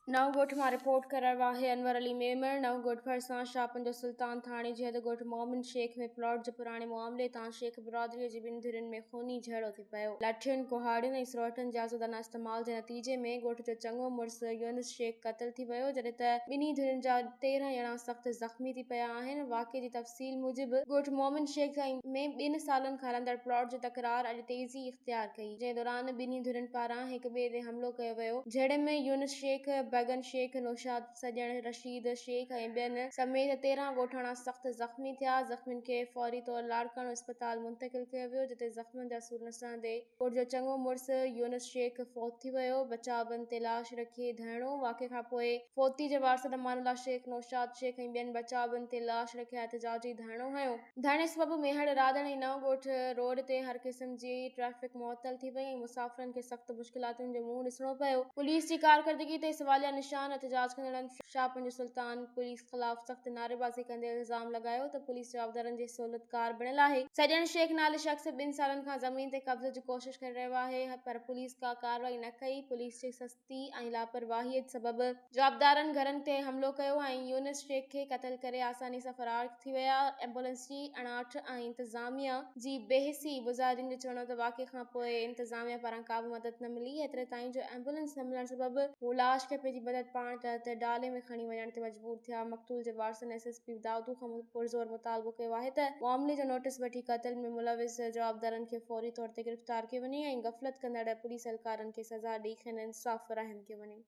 नवगोठ मां रिपोर्ट कर रहा है अनवर अली मेमर। नवगोठ भरसां शाहपंजो सुल्तान थाणे जे हदगोठ मोमिन शेख में प्लॉट जे पुराणे मामले तां शेख बिरादरीअ जी ॿिनि धुरियुनि में खूनी झगड़ो थी पियो। लठियुनि कुहाड़ियुनि ऐं स्रोटनि जा ज़ोदाना इस्तेमाल जे नतीजे में ॻोठ जो चङो मुड़ुसु यूनुस शेख क़तल थी वियो, जॾहिं त ॿिन्ही धुरियुनि जा 13 ॼणा सख़्त ज़ख़्मी थी पिया आहिनि। वाक़े जी तफ़सील मूजिबि ॻोठ मोमिन शेख में 2 सालनि खां हलंदड़ प्लॉट जो तकरार अॼु तेज़ी इख़्तियार कई, जंहिं दौरान ॿिन्ही धुरियुनि पारां हिक ॿिए ते हमलो कयो वियो। झड़प में यूनुस शेख, बगन शेख, नौशाद सजण, रशीद शेख ऐं ॿियनि समेत 13 ॻोठाणा सख़्त ज़ख़्मी थिया। ज़ख़्मियुनि खे फौरी तौर लाड़काणो इस्पताल मुंतक़िल कयो वियो, जिते ज़ख़्मियुनि जा सूर नसंदे ॻोठ जो चङो मुड़ुसु यूनुस शेख फौत थी वियो। बचावनि ते लाश रखी धरणो। वाक़े खां पोइ फौती जे वारसनि अमानुल्ला शेख, नौशाद शेख ऐं ॿियनि बचावनि ते लाश रखिया एहतिजाजी धरणो हयो। धरणे सबबि मेहड़, रादड़ ऐं नवगोठ रोड ते हर क़िस्म जी ट्रैफ़िक मुअतल थी वई ऐं मुसाफ़िरनि खे सख़्त मुश्किलातुनि जो मुंहुं ॾिसणो पियो। पुलिस जी कारकर्दगी ते सवालिया निशान। एहतिजाज कंदड़नि शाहपंजो सुल्तान पुलिस ख़िलाफ़ सख़्त नारेबाज़ी कंदे इल्ज़ाम लॻायो त पुलिस जवाबदारनि जी सहूलियतकार बणियल आहे। सजण शेख नाले शख़्स 2 सालनि खां ज़मीन ते कब्ज़े जी कोशिश करे रहियो आहे, पर पुलिस का कार्रवाई न कई। पुलिस जी सस्ती ऐं लापरवाहीअ सबबि जवाबदारनि घरनि ते हमलो कयो ऐं यूनुस शेख खे क़तल करे आसानी सां फरार थी विया। एम्बुलेंस जी अणाट ऐं इंतिज़ामिया जी बेहिसी। मुज़ाहिरीन जो चवणो त वाक़े खां पोइ इंतिज़ामिया पारां का बि मदद न मिली। एतिरे ताईं जो एम्बुलेंस न मिलण सबबि हू लाश खे पंहिंजी मदद पाण त डाले में खणी वञण ते मजबूर थिया। मक़तूल जे वारसनि एसएसपी दाऊदू खां पुरज़ोर मुतालबो कयो आहे त मामले जो नोटिस वठी क़त्ल में मुलविस जवाबदारनि खे फौरी तौर ते गिरफ़्तार कयो वञे ऐं ग़फ़लत कंदड़ पुलिस एहलकारनि खे सज़ा ॾेई खेनि इंसाफ़ फ़राहम कयो वञे।